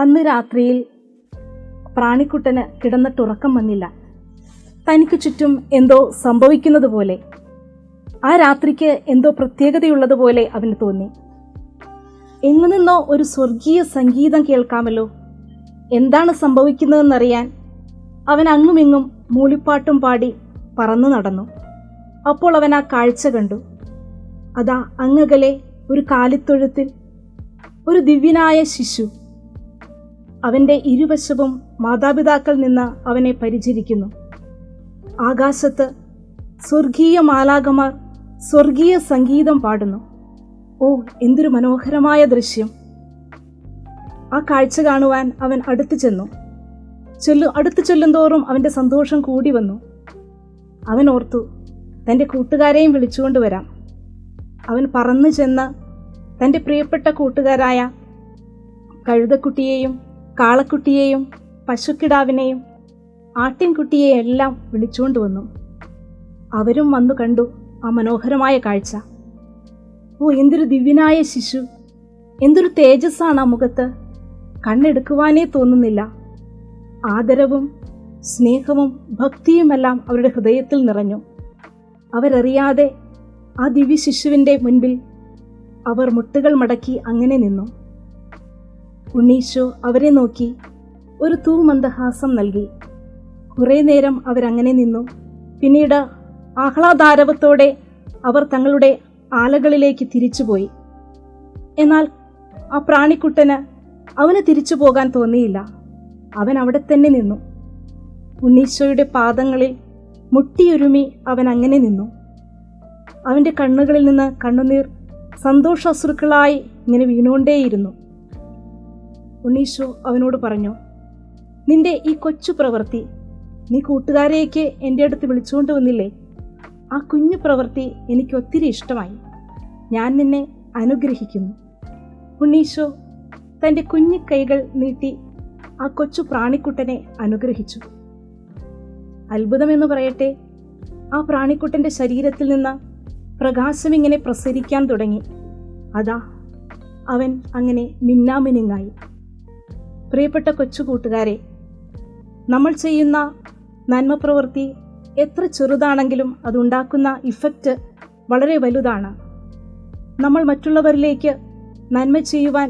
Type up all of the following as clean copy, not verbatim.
അന്ന് രാത്രിയിൽ പ്രാണിക്കുട്ടന് കിടന്നിട്ടുറക്കം വന്നില്ല. തനിക്ക് ചുറ്റും എന്തോ സംഭവിക്കുന്നത് പോലെ, ആ രാത്രിക്ക് എന്തോ പ്രത്യേകതയുള്ളതുപോലെ അവന് തോന്നി. എങ്ങു നിന്നോ ഒരു സ്വർഗീയ സംഗീതം കേൾക്കാമല്ലോ. എന്താണ് സംഭവിക്കുന്നതെന്നറിയാൻ അവൻ അങ്ങുമിങ്ങും മൂളിപ്പാട്ടും പാടി പറന്നു നടന്നു. അപ്പോൾ അവൻ ആ കാഴ്ച കണ്ടു. അതാ അങ്ങകലെ ഒരു കാലിത്തൊഴുത്തിൽ ഒരു ദിവ്യനായ ശിശു. അവൻ്റെ ഇരുവശവും മാതാപിതാക്കൾ നിന്ന് അവനെ പരിചരിക്കുന്നു. ആകാശത്ത് സ്വർഗീയ മാലാഖമാർ സ്വർഗീയ സംഗീതം പാടുന്നു. ഓ, എന്തൊരു മനോഹരമായ ദൃശ്യം! ആ കാഴ്ച കാണുവാൻ അവൻ അടുത്തു ചെല്ലുന്തോറും അവൻ്റെ സന്തോഷം കൂടി വന്നു. അവൻ ഓർത്തു, തൻ്റെ കൂട്ടുകാരെയും വിളിച്ചുകൊണ്ട് വരാം. അവൻ പറന്നു ചെന്ന് തൻ്റെ പ്രിയപ്പെട്ട കൂട്ടുകാരായ കഴുതക്കുട്ടിയെയും കാളക്കുട്ടിയെയും പശുക്കിടാവിനെയും ആട്ടിൻകുട്ടിയെയും എല്ലാം വിളിച്ചുകൊണ്ട് വന്നു. അവരും വന്നു കണ്ടു ആ മനോഹരമായ കാഴ്ച. ഓ, എന്തൊരു ദിവ്യനായ ശിശു! എന്തൊരു തേജസ്സാണ് ആ മുഖത്ത്! കണ്ണെടുക്കുവാനേ തോന്നുന്നില്ല. ആദരവും സ്നേഹവും ഭക്തിയുമെല്ലാം അവരുടെ ഹൃദയത്തിൽ നിറഞ്ഞു. അവരറിയാതെ ആ ദിവ്യ ശിശുവിൻ്റെ മുൻപിൽ അവർ മുട്ടുകൾ മടക്കി അങ്ങനെ നിന്നു. ഉണ്ണീശോ അവരെ നോക്കി ഒരു തൂമന്ദഹാസം നൽകി. കുറേ നേരം അവരങ്ങനെ നിന്നു. പിന്നീട് ആഹ്ലാദാരവത്തോടെ അവർ തങ്ങളുടെ ആലകളിലേക്ക് തിരിച്ചുപോയി. എന്നാൽ ആ പ്രാണിക്കുട്ടന് അവന് തിരിച്ചു പോകാൻ തോന്നിയില്ല. അവൻ അവിടെ തന്നെ നിന്നു. ഉണ്ണീശോയുടെ പാദങ്ങളിൽ മുട്ടിയൊരുമി അവൻ അങ്ങനെ നിന്നു. അവൻ്റെ കണ്ണുകളിൽ നിന്ന് കണ്ണുനീർ സന്തോഷാശ്രുക്കളായി ഇങ്ങനെ വീണുകൊണ്ടേയിരുന്നു. ഉണ്ണീശോ അവനോട് പറഞ്ഞു, നിന്റെ ഈ കൊച്ചു പ്രവൃത്തി നീ കൂട്ടുകാരെയൊക്കെ എൻ്റെ അടുത്ത് വിളിച്ചുകൊണ്ട് വന്നില്ലേ? ആ കുഞ്ഞു പ്രവൃത്തി എനിക്ക് ഒത്തിരി ഇഷ്ടമായി. ഞാൻ നിന്നെ അനുഗ്രഹിക്കുന്നു. ഉണ്ണീശോ തൻ്റെ കുഞ്ഞു കൈകൾ നീട്ടി ആ കൊച്ചു പ്രാണിക്കുട്ടനെ അനുഗ്രഹിച്ചു. അത്ഭുതമെന്ന് പറയട്ടെ, ആ പ്രാണിക്കുട്ടൻ്റെ ശരീരത്തിൽ നിന്ന് പ്രകാശം ഇങ്ങനെ പ്രസരിക്കാൻ തുടങ്ങി. അതാ അവൻ അങ്ങനെ മിന്നാമിനുങ്ങായി. പ്രിയപ്പെട്ട കൊച്ചു കൂട്ടുകാരെ, നമ്മൾ ചെയ്യുന്ന നന്മ പ്രവൃത്തി എത്ര ചെറുതാണെങ്കിലും അതുണ്ടാക്കുന്ന ഇഫക്റ്റ് വളരെ വലുതാണ്. നമ്മൾ മറ്റുള്ളവരിലേക്ക് നന്മ ചെയ്യുവാൻ,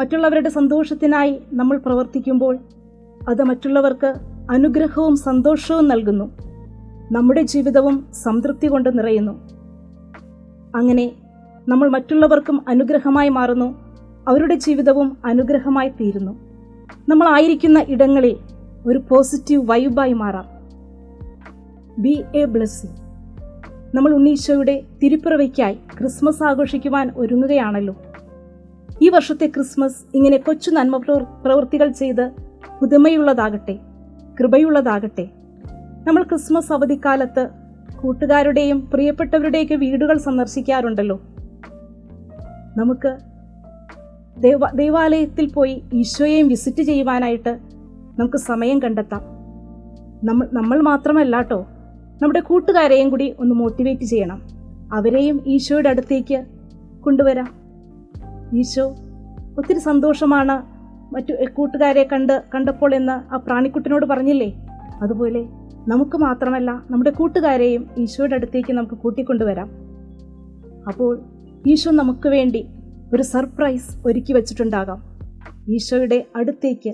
മറ്റുള്ളവരുടെ സന്തോഷത്തിനായി നമ്മൾ പ്രവർത്തിക്കുമ്പോൾ അത് മറ്റുള്ളവർക്ക് അനുഗ്രഹവും സന്തോഷവും നൽകുന്നു. നമ്മുടെ ജീവിതവും സംതൃപ്തി കൊണ്ട് നിറയുന്നു. അങ്ങനെ നമ്മൾ മറ്റുള്ളവർക്കും അനുഗ്രഹമായി മാറുന്നു. അവരുടെ ജീവിതവും അനുഗ്രഹമായി തീരുന്നു. നമ്മളായിരിക്കുന്ന ഇടങ്ങളിൽ ഒരു പോസിറ്റീവ് വൈബായി മാറാം. B A blessing. നമ്മൾ ഉണ്ണീശോയുടെ തിരുപ്പിറവിക്കായി ക്രിസ്മസ് ആഘോഷിക്കുവാൻ ഒരുങ്ങുകയാണല്ലോ. ഈ വർഷത്തെ ക്രിസ്മസ് ഇങ്ങനെ കൊച്ചു നന്മ പ്രവൃത്തികൾ ചെയ്ത് പുതുമയുള്ളതാകട്ടെ, കൃപയുള്ളതാകട്ടെ. നമ്മൾ ക്രിസ്മസ് അവധിക്കാലത്ത് കൂട്ടുകാരുടെയും പ്രിയപ്പെട്ടവരുടെയൊക്കെ വീടുകൾ സന്ദർശിക്കാറുണ്ടല്ലോ. നമുക്ക് ദൈവാലയത്തിൽ പോയി ഈശോയെയും വിസിറ്റ് ചെയ്യുവാനായിട്ട് നമുക്ക് സമയം കണ്ടെത്താം. നമ്മൾ മാത്രമല്ല കേട്ടോ, നമ്മുടെ കൂട്ടുകാരെയും കൂടി ഒന്ന് മോട്ടിവേറ്റ് ചെയ്യണം. അവരെയും ഈശോയുടെ അടുത്തേക്ക് കൊണ്ടുവരാം. ഈശോ ഒത്തിരി സന്തോഷമാണ് മറ്റു കൂട്ടുകാരെ കണ്ടപ്പോൾ എന്ന് ആ പ്രാണിക്കുട്ടനോട് പറഞ്ഞില്ലേ? അതുപോലെ നമുക്ക് മാത്രമല്ല, നമ്മുടെ കൂട്ടുകാരെയും ഈശോയുടെ അടുത്തേക്ക് നമുക്ക് കൂട്ടിക്കൊണ്ടുവരാം. അപ്പോൾ ഈശോ നമുക്ക് വേണ്ടി ഒരു സർപ്രൈസ് ഒരുക്കി വച്ചിട്ടുണ്ടാകാം. ഈശോയുടെ അടുത്തേക്ക്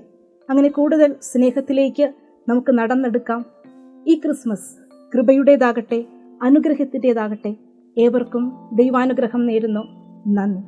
അങ്ങനെ കൂടുതൽ സ്നേഹത്തിലേക്ക് നമുക്ക് നടന്നെടുക്കാം. ഈ ക്രിസ്മസ് കൃപയുടേതാകട്ടെ, അനുഗ്രഹത്തിൻ്റെതാകട്ടെ. ഏവർക്കും ദൈവാനുഗ്രഹം നേരുന്നു. നന്ദി.